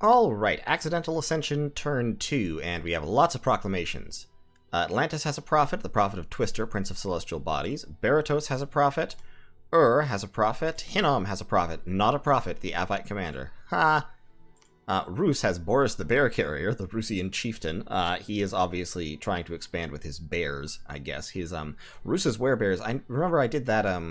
Alright, Accidental Ascension turn 2, and we have lots of proclamations. Atlantis has a prophet, the prophet of Twister, Prince of Celestial Bodies. Baratos has a prophet. Has a prophet. Hinnom has a prophet, not a prophet, the Avite commander. Ha! Rus has Boris the Bear Carrier, the Rusian chieftain. He is obviously trying to expand with his bears, I guess. His, Rus's werebears. I remember I did that,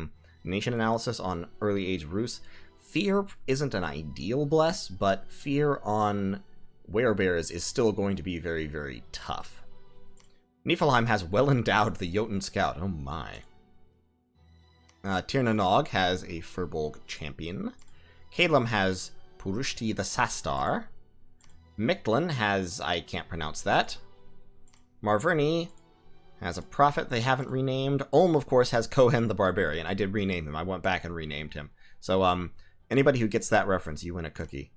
nation analysis on early age Rus. Fear isn't an ideal bless, but fear on werebears is still going to be very, very tough. Niflheim has well endowed the Jotun Scout. Oh my. Tirnanog has a Furbolg champion. Calum has Purushti the Sastar. Mictlan has, I can't pronounce that. Marverni has a prophet they haven't renamed. Ulm, of course, has Kohen the Barbarian. I did rename him. I went back and renamed him. So, anybody who gets that reference, you win a cookie.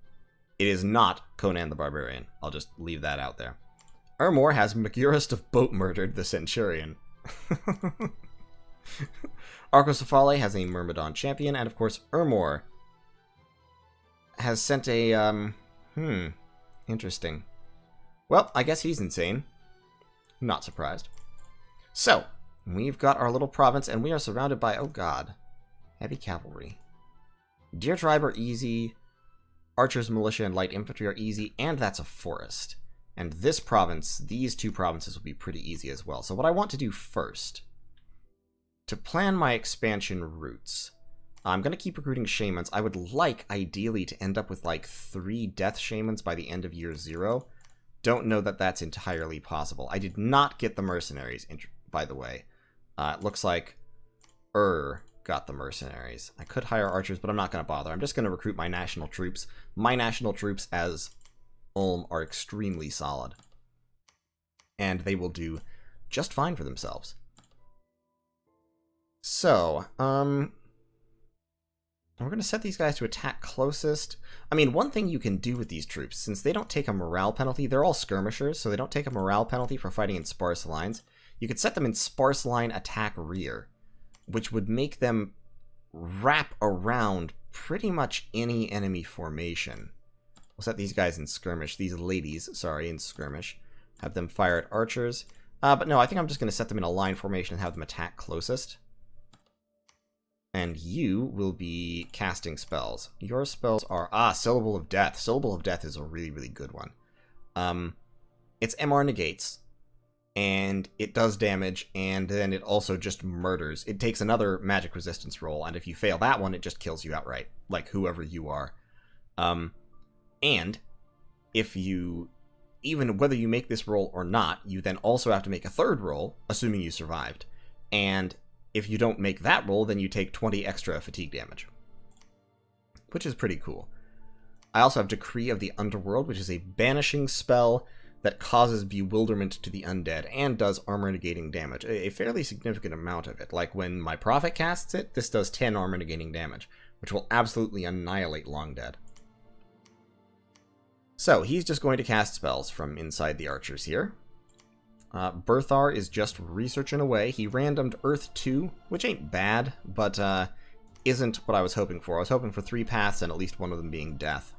It is not Conan the Barbarian. I'll just leave that out there. Ermor has Magurist of Boat Murdered the Centurion. Arcocephale has a Myrmidon champion, and of course, Ermor has sent a, interesting. Well, I guess he's insane. Not surprised. So, we've got our little province, and we are surrounded by, oh god, heavy cavalry. Deer Tribe are easy, Archers, Militia, and Light Infantry are easy, and that's a forest. And this province, these two provinces will be pretty easy as well. So what I want to do first, to plan my expansion routes, I'm going to keep recruiting Shamans. I would like, ideally, to end up with like 3 Death Shamans by the end of year 0. Don't know that that's entirely possible. I did not get the Mercenaries, by the way. It looks like got the Mercenaries. I could hire archers, but I'm not going to bother. I'm just going to recruit my national troops. My national troops as Ulm are extremely solid. And they will do just fine for themselves. So, we're going to set these guys to attack closest. I mean, one thing you can do with these troops, since they don't take a morale penalty, they're all skirmishers, so they don't take a morale penalty for fighting in sparse lines. You could set them in sparse line attack rear, which would make them wrap around pretty much any enemy formation. We'll set these guys in skirmish, these ladies, sorry, in skirmish. Have them fire at archers. But no, I think I'm just going to set them in a line formation and have them attack closest. And you will be casting spells. Your spells are, Syllable of Death. Syllable of Death is a really, really good one. It's MR negates, and it does damage, and then it also just murders. It takes another magic resistance roll, and if you fail that one, it just kills you outright, like whoever you are. And if you, even whether you make this roll or not, you then also have to make a third roll, assuming you survived. And if you don't make that roll, then you take 20 extra fatigue damage, which is pretty cool. I also have Decree of the Underworld, which is a banishing spell that causes bewilderment to the undead and does armor negating damage, a fairly significant amount of it. Like when my prophet casts it, this does 10 armor negating damage, which will absolutely annihilate Long Dead. So he's just going to cast spells from inside the archers here. Berthar is just researching away. He randomed Earth 2, which ain't bad, but isn't what I was hoping for. I was hoping for 3 paths and at least one of them being death.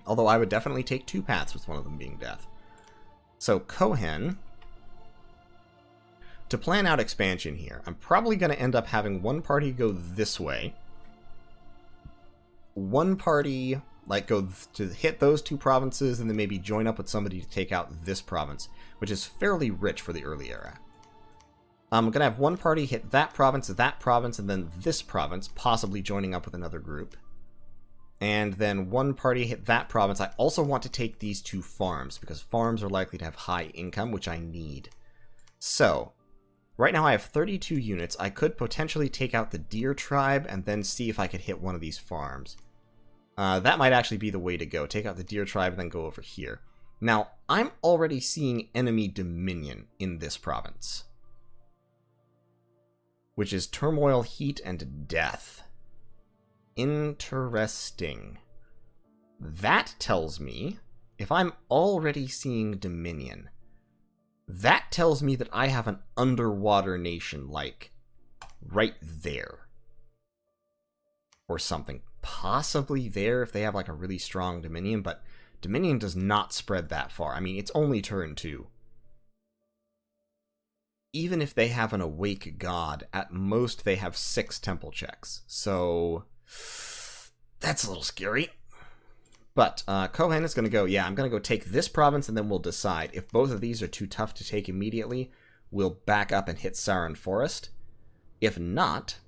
Although I would definitely take 2 paths with one of them being death. So Kohen, to plan out expansion here, I'm probably going to end up having one party go this way. One party, like, go to hit those 2 provinces and then maybe join up with somebody to take out this province, which is fairly rich for the early era. I'm going to have one party hit that province, and then this province, possibly joining up with another group. And then one party hit that province. I also want to take these 2 farms, because farms are likely to have high income, which I need. So, right now I have 32 units. I could potentially take out the Deer Tribe and then see if I could hit one of these farms. That might actually be the way to go. Take out the Deer Tribe and then go over here. Now, I'm already seeing enemy dominion in this province, which is turmoil, heat, and death. Interesting. That tells me, if I'm already seeing dominion, that tells me that I have an underwater nation, like, right there. Or something. possibly there if they have like a really strong Dominion, but Dominion does not spread that far. I mean, it's only turn 2. Even if they have an Awake God, at most they have 6 temple checks. So that's a little scary. But Kohen is going to go, yeah, I'm going to go take this province, and then we'll decide. If both of these are too tough to take immediately, we'll back up and hit Saran Forest. If not,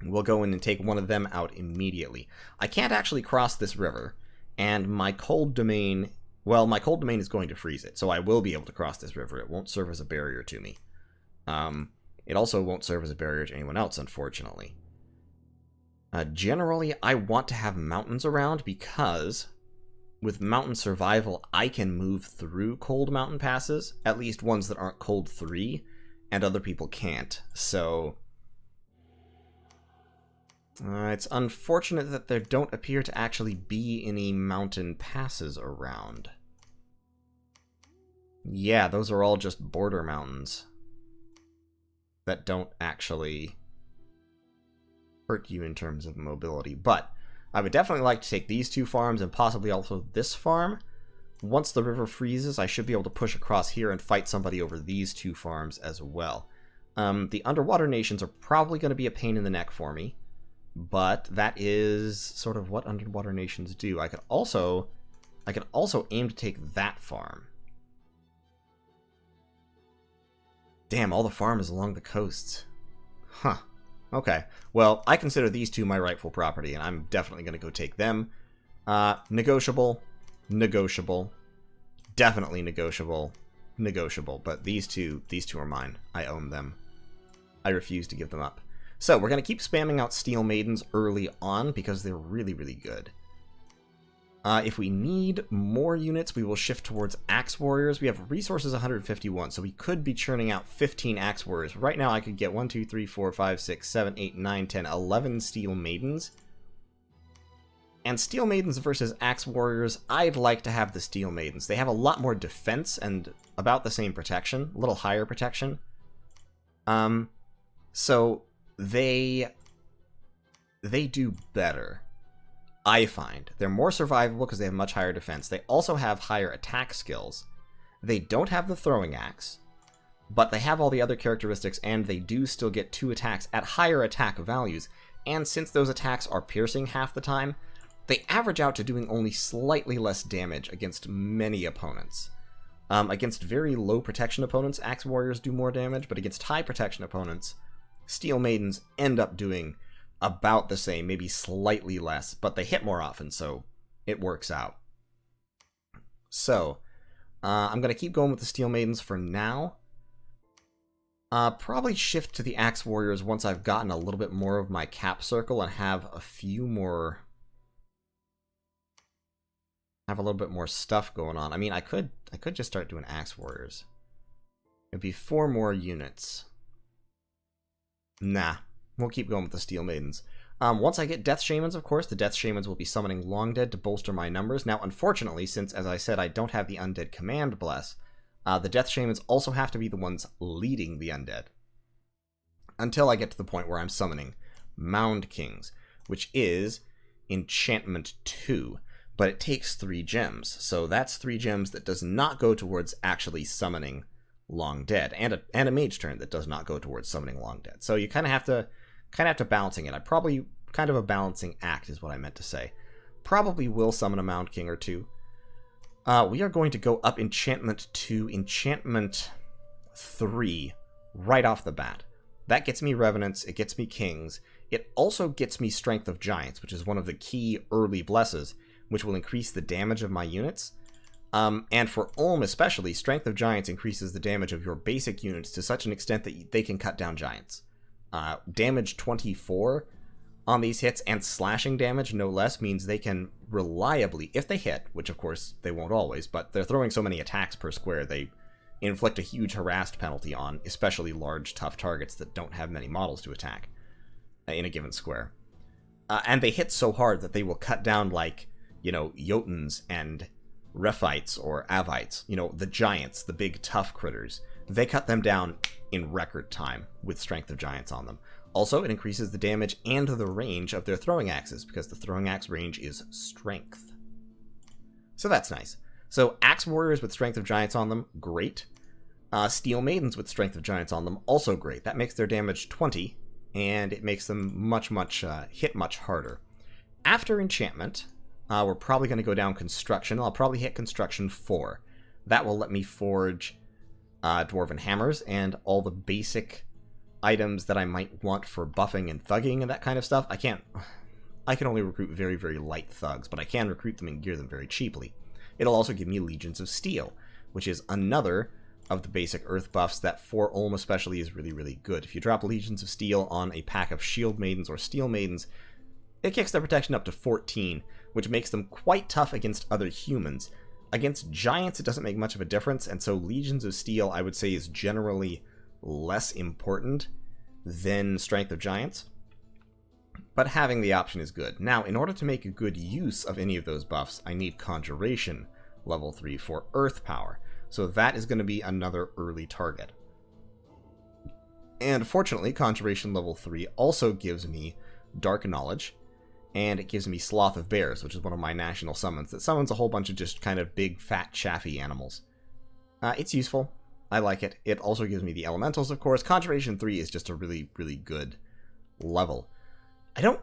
we'll go in and take one of them out immediately. I can't actually cross this river, and my cold domain, well, my cold domain is going to freeze it, so I will be able to cross this river. It won't serve as a barrier to me. It also won't serve as a barrier to anyone else, unfortunately. Generally, I want to have mountains around because with mountain survival, I can move through cold mountain passes, at least ones that aren't cold 3, and other people can't. So it's unfortunate that there don't appear to actually be any mountain passes around. Yeah, those are all just border mountains that don't actually hurt you in terms of mobility. But I would definitely like to take these 2 farms and possibly also this farm. Once the river freezes, I should be able to push across here and fight somebody over these 2 farms as well. The underwater nations are probably going to be a pain in the neck for me, but that is sort of what underwater nations do. I could also aim to take that farm. Damn, all the farm is along the coasts. Huh. Okay, well, I consider these 2 my rightful property, and I'm definitely going to go take them. Negotiable, negotiable, definitely negotiable, negotiable, but these two are mine. I own them. I refuse to give them up. So, we're going to keep spamming out Steel Maidens early on, because they're really, really good. If we need more units, we will shift towards Axe Warriors. We have resources 151, so we could be churning out 15 Axe Warriors. Right now, I could get 1, 2, 3, 4, 5, 6, 7, 8, 9, 10, 11 Steel Maidens. And Steel Maidens versus Axe Warriors, I'd like to have the Steel Maidens. They have a lot more defense and about the same protection, a little higher protection. So they do better. I find. They're more survivable because they have much higher defense. They also have higher attack skills. They don't have the throwing axe, but they have all the other characteristics, and they do still get 2 attacks at higher attack values. And since those attacks are piercing half the time, they average out to doing only slightly less damage against many opponents. Against very low protection opponents, Axe Warriors do more damage, but against high protection opponents, Steel Maidens end up doing about the same, maybe slightly less, but they hit more often, so it works out. So, I'm going to keep going with the Steel Maidens for now. Probably shift to the Axe Warriors once I've gotten a little bit more of my cap circle and have a few more... have a little bit more stuff going on. I mean, I could just start doing Axe Warriors. It'd be 4 more units. Nah. We'll keep going with the Steel Maidens. Once I get Death Shamans, of course, the Death Shamans will be summoning Long Dead to bolster my numbers. Now, unfortunately, since, as I said, I don't have the Undead Command Bless, the Death Shamans also have to be the ones leading the Undead. Until I get to the point where I'm summoning Mound Kings, which is Enchantment 2. But it takes 3 gems, so that's 3 gems that does not go towards actually summoning Long Dead, and a mage turn that does not go towards summoning Long Dead. So you kind of have to balancing it. I probably kind of a balancing act is what I meant to say. Probably will summon a Mound King or 2. We are going to go up Enchantment to Enchantment 3 right off the bat. That gets me Revenants, it gets me Kings. It also gets me Strength of Giants, which is one of the key early blesses, which will increase the damage of my units. And for Ulm especially, Strength of Giants increases the damage of your basic units to such an extent that they can cut down giants. Damage 24 on these hits, and slashing damage no less, means they can reliably, if they hit, which of course they won't always, but they're throwing so many attacks per square, they inflict a huge harassed penalty on especially large, tough targets that don't have many models to attack in a given square. And they hit so hard that they will cut down, like, you know, Jotuns and Rephites or Avites, you know, the giants, the big tough critters. They cut them down in record time with Strength of Giants on them. Also, it increases the damage and the range of their throwing axes, because the throwing axe range is strength. So that's nice. So axe warriors with strength of giants on them, great. Steel maidens with strength of giants on them, also great. That makes their damage 20, and it makes them hit much harder. After enchantment, we're probably going to go down construction. I'll probably hit construction 4. That will let me forge dwarven hammers and all the basic items that I might want for buffing and thugging and that kind of stuff. I can only recruit very, very light thugs, but I can recruit them and gear them very cheaply. It'll also give me Legions of Steel, which is another of the basic earth buffs that for Ulm especially is really, really good. If you drop Legions of Steel on a pack of Shield Maidens or Steel Maidens, it kicks their protection up to 14, which makes them quite tough against other humans. Against giants, it doesn't make much of a difference, and so Legions of Steel, I would say, is generally less important than Strength of Giants. But having the option is good. Now, in order to make a good use of any of those buffs, I need Conjuration level 3 for Earth Power. So that is going to be another early target. And fortunately, Conjuration level 3 also gives me Dark Knowledge, and it gives me Sloth of Bears, which is one of my national summons that summons a whole bunch of just kind of big, fat, chaffy animals. It's useful. I like it. It also gives me the elementals, of course. Conjuration 3 is just a really, really good level. I don't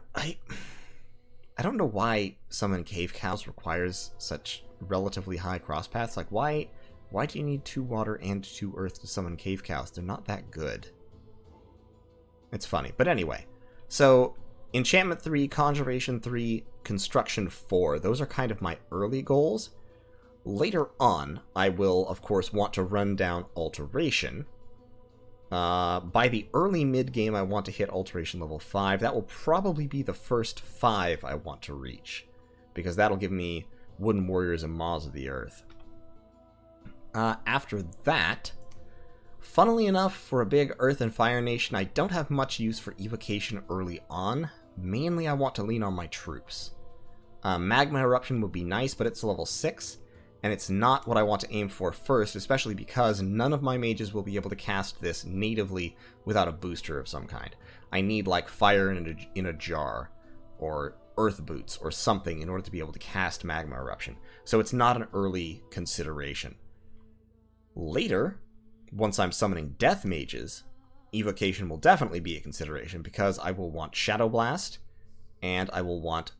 know why Summon Cave Cows requires such relatively high cross paths. Like, why do you need 2 water and 2 earth to summon Cave Cows? They're not that good. It's funny. But anyway, so Enchantment 3, Conjuration 3, Construction 4. Those are kind of my early goals. Later on, I will, of course, want to run down Alteration. By the early mid-game, I want to hit Alteration level 5. That will probably be the first 5 I want to reach, because that'll give me Wooden Warriors and Maws of the Earth. After that, funnily enough, for a big Earth and Fire nation, I don't have much use for Evocation early on. Mainly, I want to lean on my troops. Magma Eruption would be nice, but it's level 6. And it's not what I want to aim for first, especially because none of my mages will be able to cast this natively without a booster of some kind. I need, like, Fire in a Jar, or Earth Boots, or something in order to be able to cast Magma Eruption. So it's not an early consideration. Later, once I'm summoning Death Mages, Evocation will definitely be a consideration, because I will want Shadow Blast, and I will want,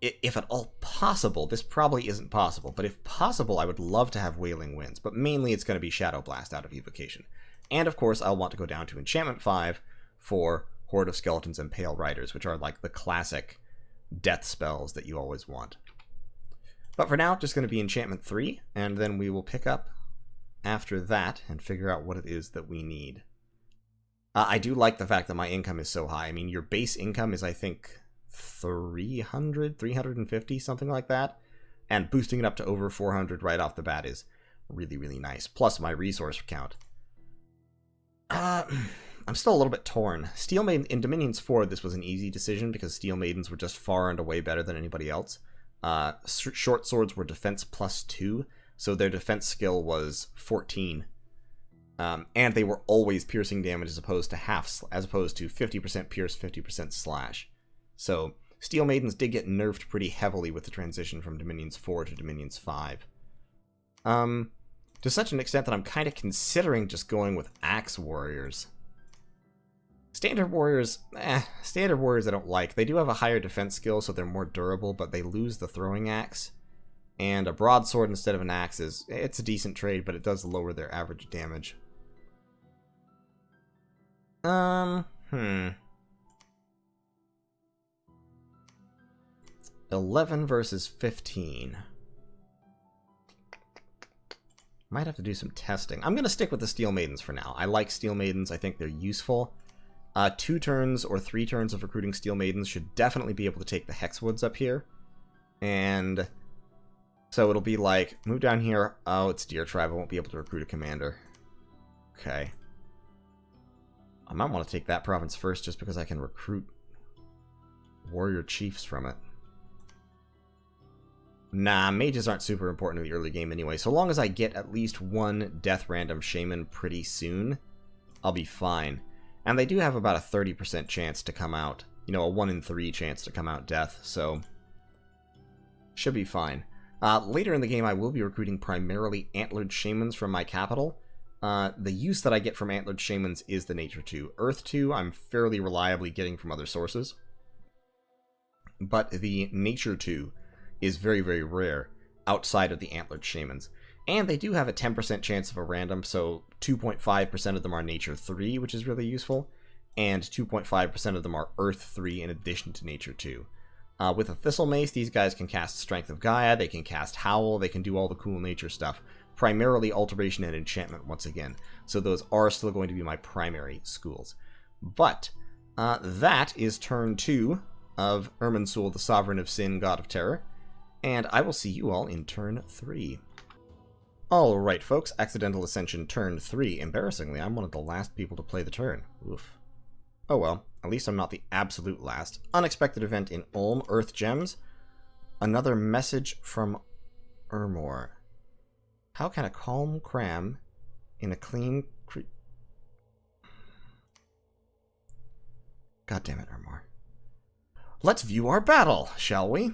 if at all possible, this probably isn't possible, but if possible, I would love to have Wailing Winds, but mainly it's going to be Shadow Blast out of Evocation. And of course, I'll want to go down to Enchantment 5 for Horde of Skeletons and Pale Riders, which are like the classic death spells that you always want. But for now, just going to be Enchantment 3, and then we will pick up after that and figure out what it is that we need. I do like the fact that my income is so high. I mean, your base income is, I think, 350, something like that, and boosting it up to over 400 right off the bat is really, really nice. Plus my resource count. I'm still a little bit torn. Steel Maiden in Dominions 4, this was an easy decision because Steel Maidens were just far and away better than anybody else. Short swords were defense +2, so their defense skill was 14. And they were always piercing damage as opposed to 50% pierce, 50% slash. So, Steel Maidens did get nerfed pretty heavily with the transition from Dominions 4 to Dominions 5. To such an extent that I'm kind of considering just going with Axe Warriors. Standard Warriors I don't like. They do have a higher defense skill, so they're more durable, but they lose the throwing axe. And a broadsword instead of an axe it's a decent trade, but it does lower their average damage. 11 versus 15. Might have to do some testing. I'm going to stick with the Steel Maidens for now. I like Steel Maidens. I think they're useful. 2 turns or 3 turns of recruiting Steel Maidens should definitely be able to take the Hexwoods up here. And so it'll be like, move down here. Oh, it's Deer Tribe. I won't be able to recruit a commander. Okay. I might want to take that province first just because I can recruit warrior chiefs from it. Nah, mages aren't super important in the early game anyway. So long as I get at least 1 death random shaman pretty soon, I'll be fine. And they do have about a 30% chance to come out, you know, a 1 in 3 chance to come out death, so should be fine. Later in the game, I will be recruiting primarily antlered shamans from my capital. The use that I get from antlered shamans is the nature 2. Earth 2, I'm fairly reliably getting from other sources. But the nature 2 is very, very rare outside of the antlered shamans. And they do have a 10% chance of a random, so 2.5% of them are nature 3, which is really useful. And 2.5% of them are earth 3 in addition to nature 2. With a Thistle Mace, these guys can cast Strength of Gaia, they can cast Howl, they can do all the cool nature stuff. Primarily Alteration and Enchantment once again. So those are still going to be my primary schools. But that is turn 2 of Irminsul, the Sovereign of Sin, God of Terror. And I will see you all in turn 3. Alright folks, Accidental Ascension turn 3. Embarrassingly, I'm one of the last people to play the turn. Oof. Oh well, at least I'm not the absolute last. Unexpected event in Ulm, Earth Gems. Another message from Urmor. How can a calm cram in a clean God damn it, Urmor. Let's view our battle, shall we?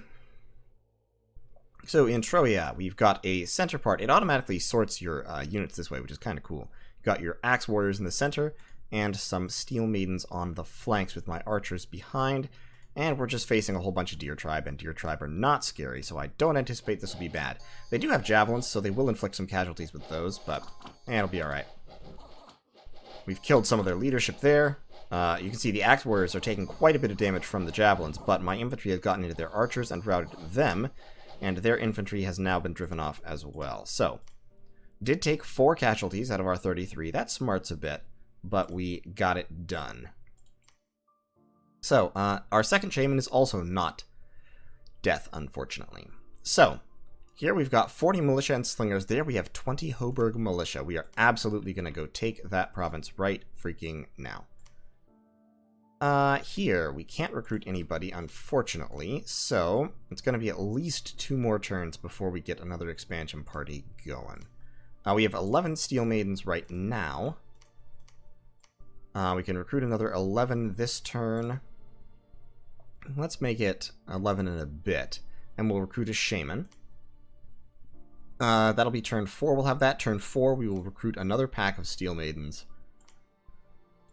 So in Troia, we've got a center part. It automatically sorts your units this way, which is kind of cool. You've got your Axe Warriors in the center, and some Steel Maidens on the flanks with my archers behind. And we're just facing a whole bunch of Deer Tribe, and Deer Tribe are not scary, so I don't anticipate this will be bad. They do have Javelins, so they will inflict some casualties with those, but it'll be alright. We've killed some of their leadership there. You can see the Axe Warriors are taking quite a bit of damage from the Javelins, but my infantry has gotten into their archers and routed them, and their infantry has now been driven off as well. So, did take 4 casualties out of our 33. That smarts a bit, but we got it done. So, our second shaman is also not death, unfortunately. So, here we've got 40 militia and slingers. There we have 20 Hoburg militia. We are absolutely going to go take that province right freaking now. Here, we can't recruit anybody, unfortunately, so it's going to be at least 2 more turns before we get another expansion party going. We have 11 Steel Maidens right now. We can recruit another 11 this turn. Let's make it 11 in a bit, and we'll recruit a Shaman. That'll be turn 4, we'll have that. Turn 4, we will recruit another pack of Steel Maidens.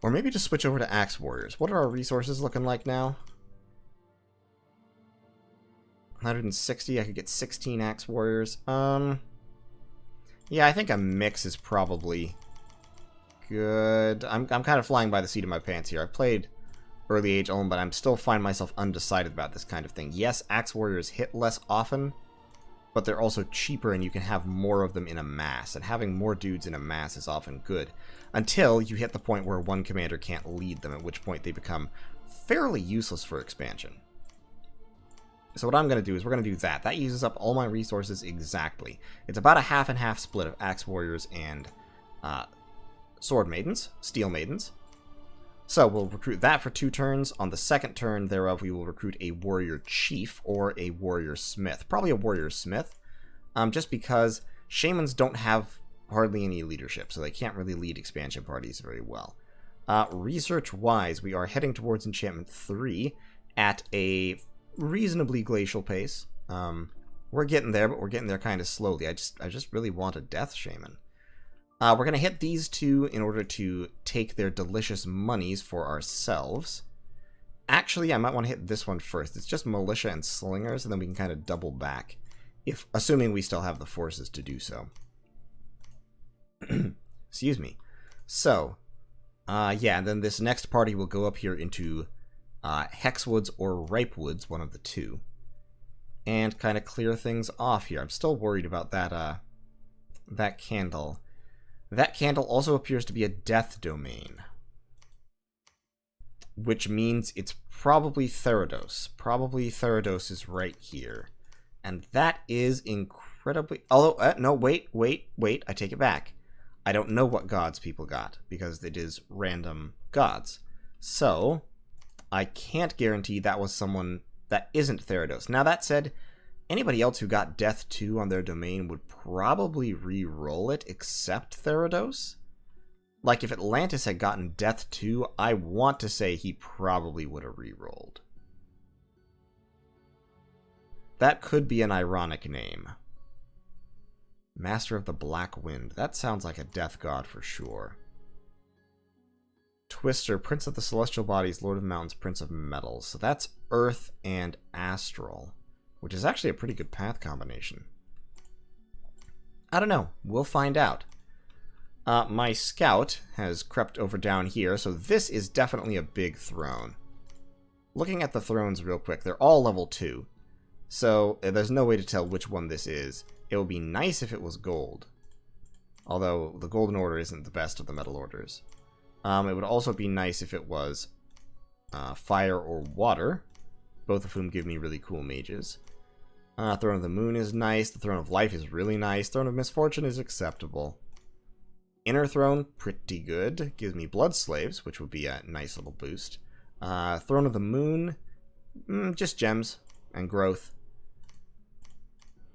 Or maybe just switch over to Axe Warriors. What are our resources looking like now? 160, I could get 16 Axe Warriors. Yeah, I think a mix is probably good. I'm kind of flying by the seat of my pants here. I've played Early Age Ulm, but I'm still find myself undecided about this kind of thing. Yes, Axe Warriors hit less often, but they're also cheaper and you can have more of them in a mass, and having more dudes in a mass is often good, until you hit the point where one commander can't lead them, at which point they become fairly useless for expansion. So what I'm going to do is we're going to do that. That uses up all my resources exactly. It's about a half and half split of Axe Warriors and Sword Maidens, Steel Maidens. So we'll recruit that for 2 turns. On the second turn thereof, we will recruit a Warrior Chief or a Warrior Smith. Probably a Warrior Smith, just because Shamans don't have hardly any leadership, so they can't really lead expansion parties very well. Research-wise, we are heading towards Enchantment 3 at a reasonably glacial pace. We're getting there, but we're getting there kind of slowly. I just really want a Death Shaman. We're going to hit these 2 in order to take their delicious monies for ourselves. Actually, I might want to hit this one first. It's just militia and slingers, and then we can kind of double back, assuming we still have the forces to do so. Excuse me. So, yeah, and then this next party will go up here into Hexwoods or Ripewoods, one of the 2, and kind of clear things off here. I'm still worried about that, that candle. That candle also appears to be a death domain, which means it's probably Therados. Probably Therados is right here, and that is incredibly... Although, no, wait, I take it back. I don't know what gods people got, because it is random gods. So, I can't guarantee that was someone that isn't Therados. Now, that said, anybody else who got Death 2 on their domain would probably re-roll it, except Therados. Like, if Atlantis had gotten Death 2, I want to say he probably would have re-rolled. That could be an ironic name. Master of the Black Wind. That sounds like a death god for sure. Twister, Prince of the Celestial Bodies, Lord of the Mountains, Prince of Metals. So that's Earth and Astral, which is actually a pretty good path combination. I don't know. We'll find out. My scout has crept over down here, so this is definitely a big throne. Looking at the thrones real quick, they're all level 2. So there's no way to tell which one this is. It would be nice if it was gold. Although the Golden Order isn't the best of the Metal Orders. It would also be nice if it was fire or water, both of whom give me really cool mages. Throne of the Moon is nice. The Throne of Life is really nice. Throne of Misfortune is acceptable. Inner Throne, pretty good. Gives me Blood Slaves, which would be a nice little boost. Throne of the Moon, just gems and growth.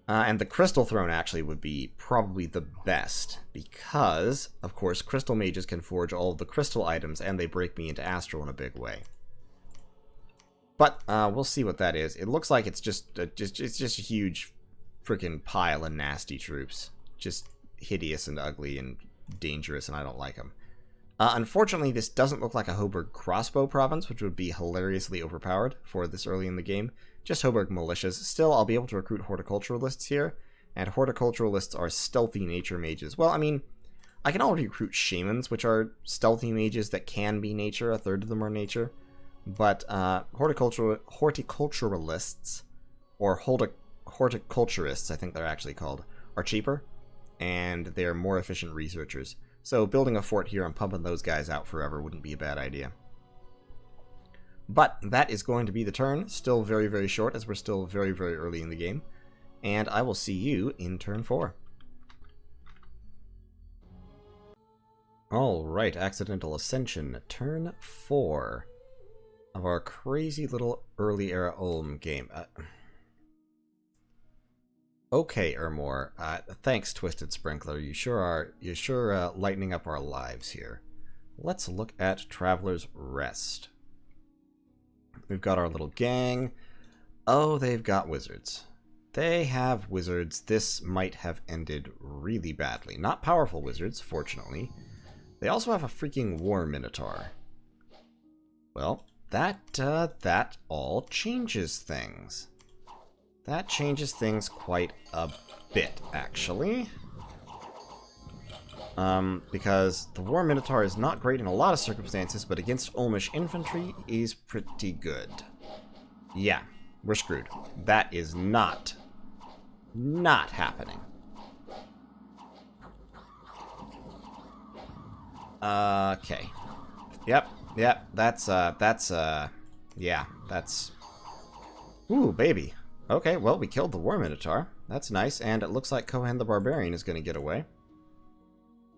And the Crystal Throne actually would be probably the best, because, of course, Crystal Mages can forge all of the crystal items, and they break me into Astral in a big way. But we'll see what that is. It looks like it's just a huge freaking pile of nasty troops. Just hideous and ugly and dangerous, and I don't like them. Unfortunately, this doesn't look like a Hoburg crossbow province, which would be hilariously overpowered for this early in the game. Just Hoburg militias. Still, I'll be able to recruit horticulturalists here, and horticulturalists are stealthy nature mages. Well, I mean, I can already recruit shamans, which are stealthy mages that can be nature. A third of them are nature. But horticulturalists, or horticulturists, I think they're actually called, are cheaper, and they're more efficient researchers. So building a fort here and pumping those guys out forever wouldn't be a bad idea. But that is going to be the turn. Still very, very short, as we're still very, very early in the game. And I will see you in turn 4. Alright, Accidental Ascension, turn 4 of our crazy little early era Ulm game. Okay, Ermor. Thanks, Twisted Sprinkler. You sure are. You're sure lightening up our lives here. Let's look at Traveler's Rest. We've got our little gang. Oh, they've got wizards. They have wizards. This might have ended really badly. Not powerful wizards, fortunately. They also have a freaking war minotaur. Well, that all changes things. That changes things quite a bit, actually. Because the War Minotaur is not great in a lot of circumstances, but against Ulmish infantry is pretty good. Yeah, we're screwed. That is not happening. Okay. Yep, that's... Ooh, baby. Okay, well, we killed the War Minotaur. That's nice, and it looks like Kohen the Barbarian is going to get away.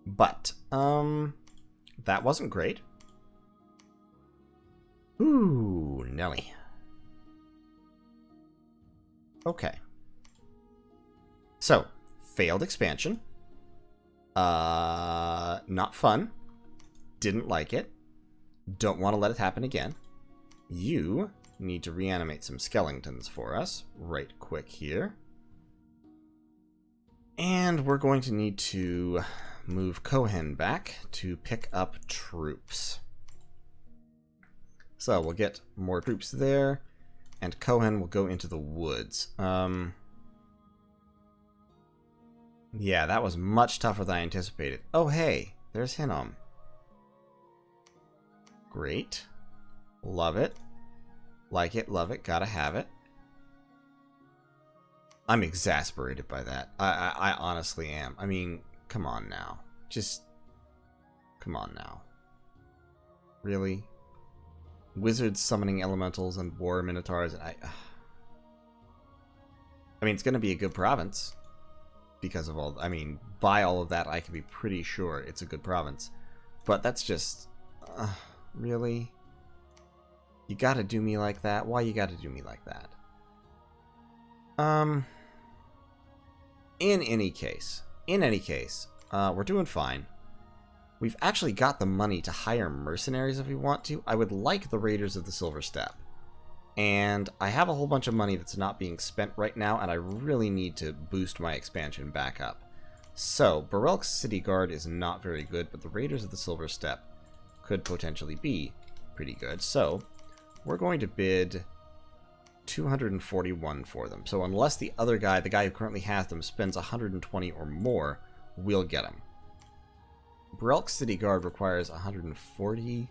But, that wasn't great. Ooh, Nelly. Okay. So, failed expansion. Not fun. Didn't like it. Don't want to let it happen again. You need to reanimate some skeletons for us right quick here. And we're going to need to move Kohen back to pick up troops. So we'll get more troops there, and Kohen will go into the woods. Yeah, that was much tougher than I anticipated. Oh, hey, there's Hinnom. Great. Love it. Like it, love it, gotta have it. I'm exasperated by that. I honestly am. I mean, come on now. Just, come on now. Really? Wizards summoning elementals and war minotaurs. I mean, it's gonna be a good province. Because of all, I mean, by all of that, I can be pretty sure it's a good province. But that's just, really? You gotta do me like that? Why you gotta do me like that? In any case, we're doing fine. We've actually got the money to hire mercenaries if we want to. I would like the Raiders of the Silver Steppe. And I have a whole bunch of money that's not being spent right now, and I really need to boost my expansion back up. So, Barelk's City Guard is not very good, but the Raiders of the Silver Steppe could potentially be pretty good. So, we're going to bid 241 for them. So unless the other guy, the guy who currently has them, spends 120 or more, we'll get them. Barelk's City Guard requires 140.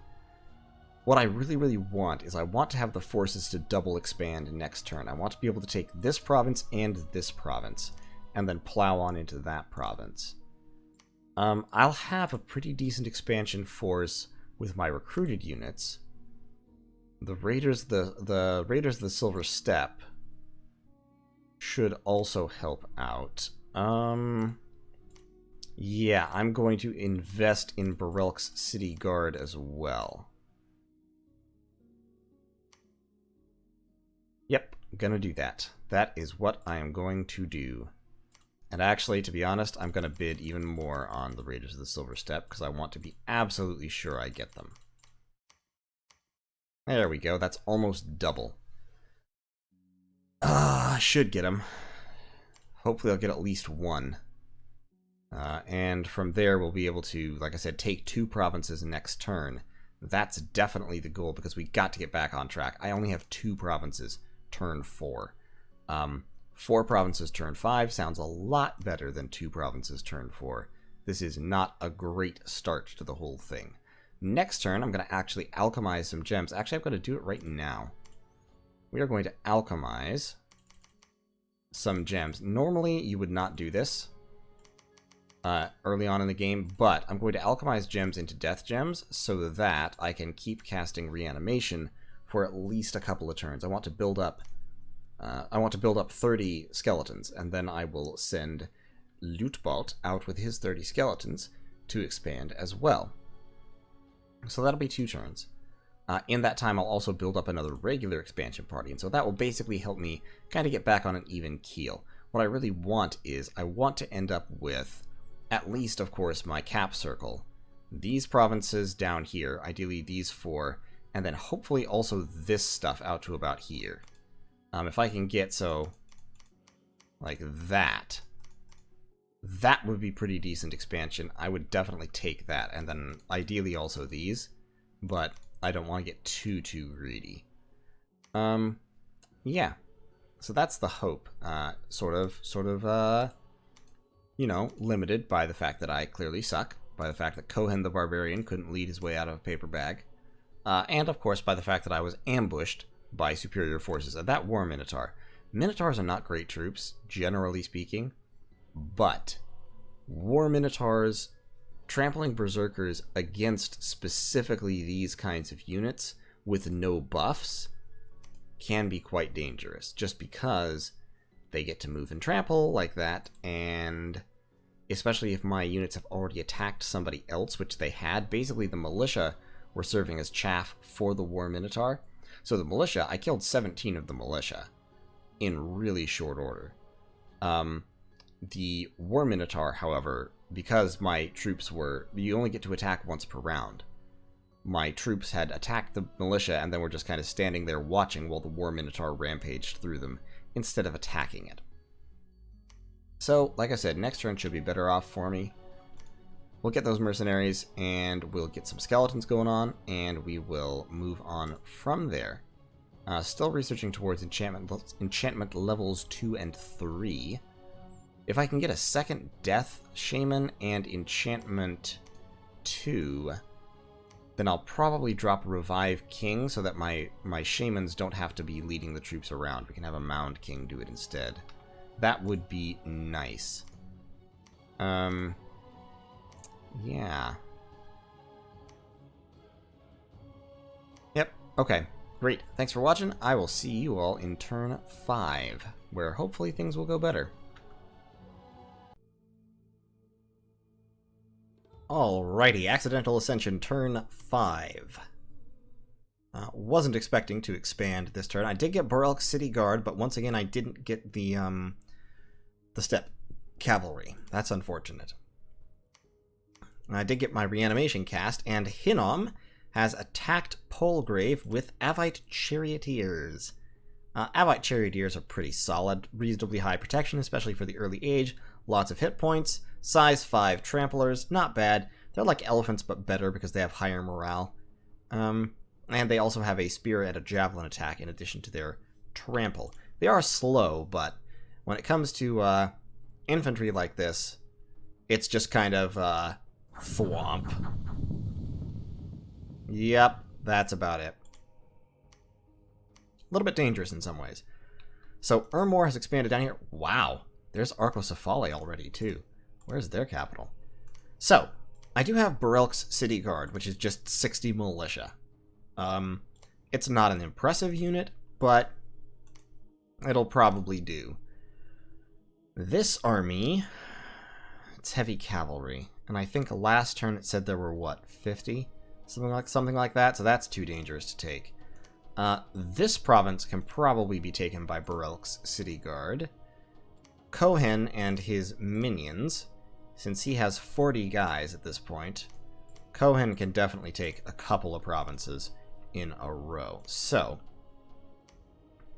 What I really want is I want to have the forces to double expand next turn. I want to be able to take this province and this province, and then plow on into that province. I'll have a pretty decent expansion force with my recruited units. The Raiders of the Silver Steppe should also help out. Yeah, I'm going to invest in Barelk's City Guard as well. Yep, gonna do that. That is what I am going to do. And actually, to be honest, I'm gonna bid even more on the Raiders of the Silver Steppe because I want to be absolutely sure I get them. There we go, that's almost double. I should get them. Hopefully I'll get at least one. And from there we'll be able to, like I said, take 2 provinces next turn. That's definitely the goal because we got to get back on track. I only have 2 provinces turn 4. 4 provinces turn 5 sounds a lot better than 2 provinces turn 4. This is not a great start to the whole thing. Next turn, I'm going to actually alchemize some gems. Actually, I'm going to do it right now. We are going to alchemize some gems. Normally, you would not do this early on in the game, but I'm going to alchemize gems into death gems so that I can keep casting reanimation for at least a couple of turns. I want to build up 30 skeletons, and then I will send Lootbolt out with his 30 skeletons to expand as well. So that'll be 2 turns. In that time, I'll also build up another regular expansion party, and so that will basically help me kind of get back on an even keel. What I really want is, I want to end up with, at least, of course, my cap circle. These provinces down here, ideally these 4, and then hopefully also this stuff out to about here. If I can get, so, like that. That would be pretty decent expansion. I would definitely take that, and then ideally also these, but I don't want to get too greedy. Yeah. So that's the hope. Sort of, you know, limited by the fact that I clearly suck, by the fact that Kohen the Barbarian couldn't lead his way out of a paper bag, and of course by the fact that I was ambushed by superior forces. And that War Minotaur. Minotaurs are not great troops, generally speaking, but War Minotaurs trampling Berserkers against specifically these kinds of units with no buffs can be quite dangerous, just because they get to move and trample like that, and especially if my units have already attacked somebody else, which they had. Basically, the militia were serving as chaff for the War Minotaur. So the militia, I killed 17 of the militia in really short order. The War Minotaur, however, because my troops were... You only get to attack once per round. My troops had attacked the militia and then were just kind of standing there watching while the War Minotaur rampaged through them instead of attacking it. So, like I said, next turn should be better off for me. We'll get those mercenaries, and we'll get some skeletons going on, and we will move on from there. Still researching towards enchantment levels 2 and 3. If I can get a second Death Shaman and Enchantment 2, then I'll probably drop Revive King so that my Shamans don't have to be leading the troops around. We can have a Mound King do it instead. That would be nice. Yeah. Yep, okay. Great. Thanks for watching. I will see you all in turn 5, where hopefully things will go better. Alrighty, Accidental Ascension, turn 5. Wasn't expecting to expand this turn. I did get Barelk's City Guard, but once again I didn't get the Steppe Cavalry. That's unfortunate. I did get my reanimation cast, and Hinnom has attacked Polgrave with Avite Charioteers. Avite Charioteers are pretty solid, reasonably high protection, especially for the early age, lots of hit points, size 5 tramplers, not bad. They're like elephants but better because they have higher morale. And they also have a spear and a javelin attack in addition to their trample. They are slow, but when it comes to infantry like this, it's just kind of thwomp. Yep, that's about it. A little bit dangerous in some ways. So Ermor has expanded down here. Wow, there's Arcocephali already too. Where's their capital? So, I do have Barelk's City Guard, which is just 60 militia. It's not an impressive unit, but it'll probably do. This army, it's heavy cavalry, and I think last turn it said there were, what, 50? Something like that, so that's too dangerous to take. This province can probably be taken by Barelk's City Guard. Cohen and his minions, since he has 40 guys at this point, Cohen can definitely take a couple of provinces in a row. So,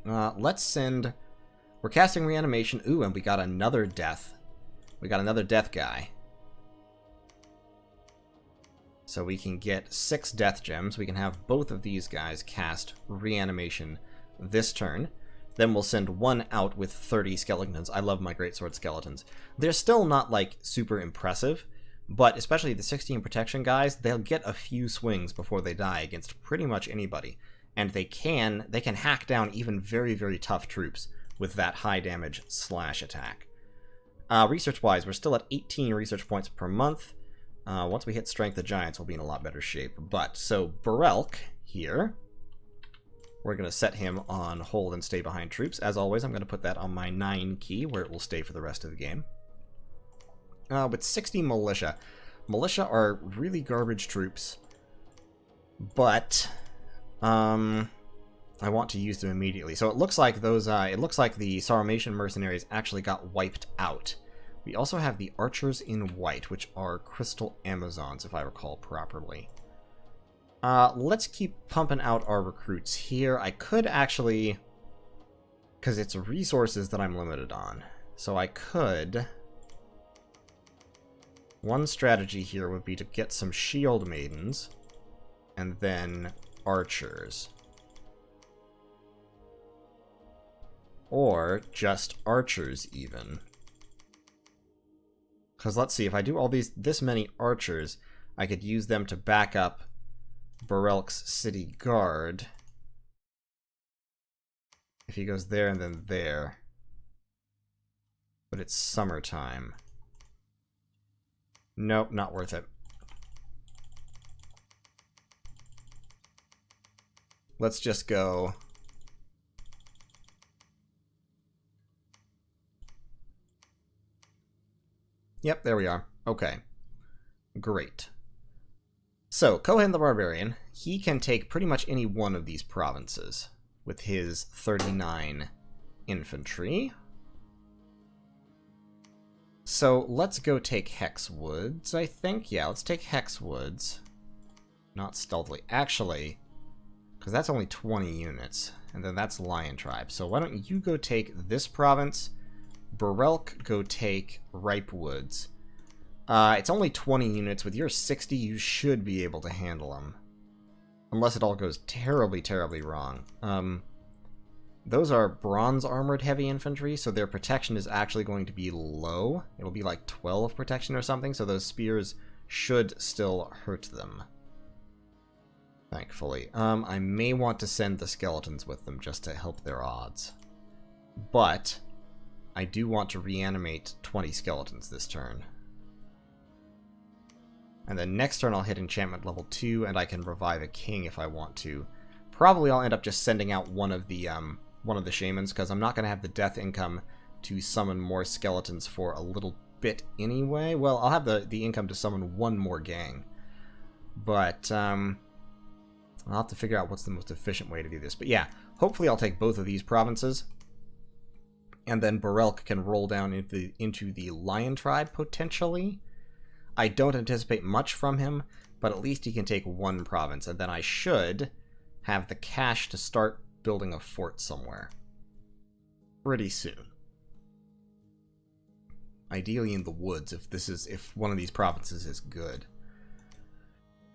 let's send... We're casting reanimation. Ooh, and we got another death. We got another death guy. So we can get 6 death gems. We can have both of these guys cast reanimation this turn. Then we'll send one out with 30 skeletons. I love my greatsword skeletons. They're still not, like, super impressive, but especially the 16 protection guys, they'll get a few swings before they die against pretty much anybody. And they can hack down even very, very tough troops with that high damage slash attack. Research-wise, we're still at 18 research points per month. Once we hit Strength of Giants, we'll be in a lot better shape. But, so, Barelk here, we're going to set him on hold and stay behind troops. As always, I'm going to put that on my 9 key, where it will stay for the rest of the game. With 60 militia. Militia are really garbage troops, but I want to use them immediately. So it looks like those. It looks like the Sarmatian mercenaries actually got wiped out. We also have the archers in white, which are crystal Amazons, if I recall properly. Let's keep pumping out our recruits here. I could actually, because it's resources that I'm limited on, so I could. One strategy here would be to get some shield maidens, and then archers. Or just archers, even. Because let's see, if I do all this many archers, I could use them to back up Barelk's City Guard. If he goes there and then there. But it's summertime. Nope, not worth it. Let's just go... Yep, there we are. Okay. Great. So, Cohen the Barbarian, he can take pretty much any one of these provinces with his 39 infantry. So, let's go take Hexwoods, I think. Yeah, let's take Hexwoods. Not stealthily. Actually, because that's only 20 units, and then that's Lion Tribe. So why don't you go take this province, Barelk go take Ripe Woods. It's only 20 units. With your 60, you should be able to handle them. Unless it all goes terribly, terribly wrong. Those are bronze-armored heavy infantry, so their protection is actually going to be low. It'll be like 12 protection or something, so those spears should still hurt them. Thankfully. I may want to send the skeletons with them just to help their odds. But I do want to reanimate 20 skeletons this turn. And then next turn I'll hit enchantment level 2, and I can revive a king if I want to. Probably I'll end up just sending out one of the shamans, because I'm not going to have the death income to summon more skeletons for a little bit anyway. Well, I'll have the income to summon one more gang. But I'll have to figure out what's the most efficient way to do this. But yeah, hopefully I'll take both of these provinces. And then Barelk can roll down into the Lion Tribe, potentially. I don't anticipate much from him, but at least he can take one province, and then I should have the cash to start building a fort somewhere pretty soon. Ideally in the woods, if one of these provinces is good.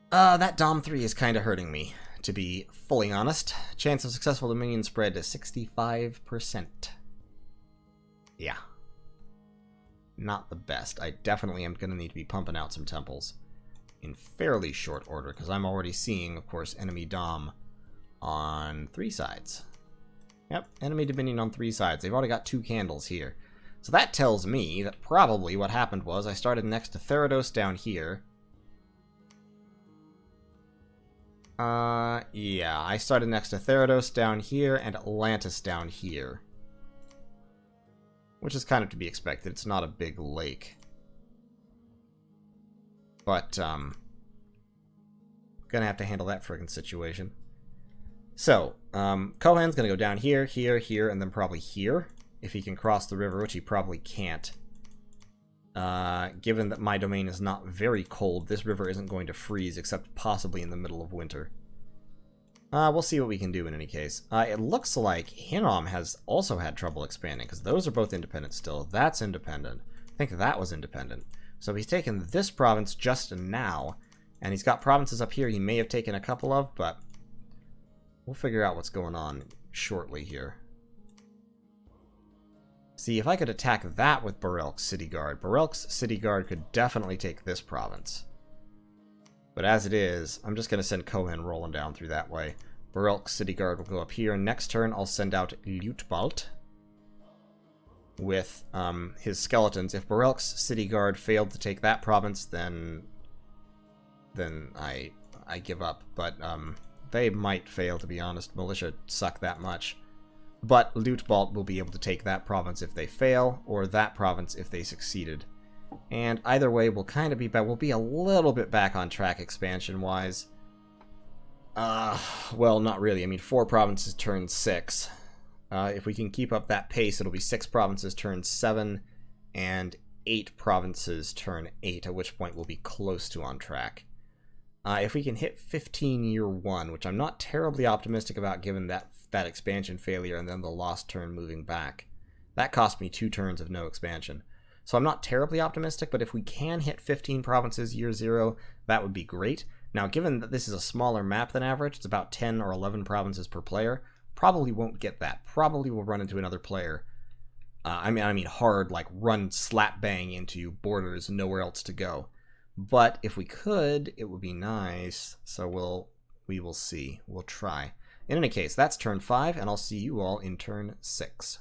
That Dom 3 is kind of hurting me, to be fully honest. Chance of successful dominion spread to 65%. Yeah. Not the best. I definitely am going to need to be pumping out some temples in fairly short order, because I'm already seeing, of course, enemy Dom on 3 sides. Yep, enemy dominion on 3 sides. They've already got 2 candles here. So that tells me that probably what happened was I started next to Therados down here. Yeah, I started next to Therados down here and Atlantis down here. Which is kind of to be expected. It's not a big lake. But, gonna have to handle that friggin' situation. So, Kohan's gonna go down here, here, here, and then probably here. If he can cross the river, which he probably can't. Given that my domain is not very cold, this river isn't going to freeze, except possibly in the middle of winter. We'll see what we can do in any case. It looks like Hinnom has also had trouble expanding, because those are both independent still. That's independent. I think that was independent. So he's taken this province just now, and he's got provinces up here he may have taken a couple of, but we'll figure out what's going on shortly here. See, if I could attack that with Barelk's City Guard, Barelk's City Guard could definitely take this province. But as it is, I'm just going to send Kohan rolling down through that way. Barelk's City Guard will go up here. Next turn, I'll send out Liutbalt with his skeletons. If Barelk's City Guard failed to take that province, then I give up. But they might fail, to be honest. Militia suck that much. But Liutbalt will be able to take that province if they fail, or that province if they succeeded. And either way, we'll kind of be back. We'll be a little bit back on track expansion-wise. Well, not really. I mean, 4 provinces turn 6. If we can keep up that pace, it'll be 6 provinces turn 7, and 8 provinces turn 8, at which point we'll be close to on track. If we can hit 15 year 1, which I'm not terribly optimistic about given that expansion failure and then the lost turn moving back. That cost me 2 turns of no expansion. So I'm not terribly optimistic, but if we can hit 15 provinces year 0, that would be great. Now, given that this is a smaller map than average, it's about 10 or 11 provinces per player, probably won't get that. Probably will run into another player. I mean hard, like run slap bang into borders, nowhere else to go. But if we could, it would be nice. So we will see. We'll try. In any case, that's turn 5, and I'll see you all in turn 6.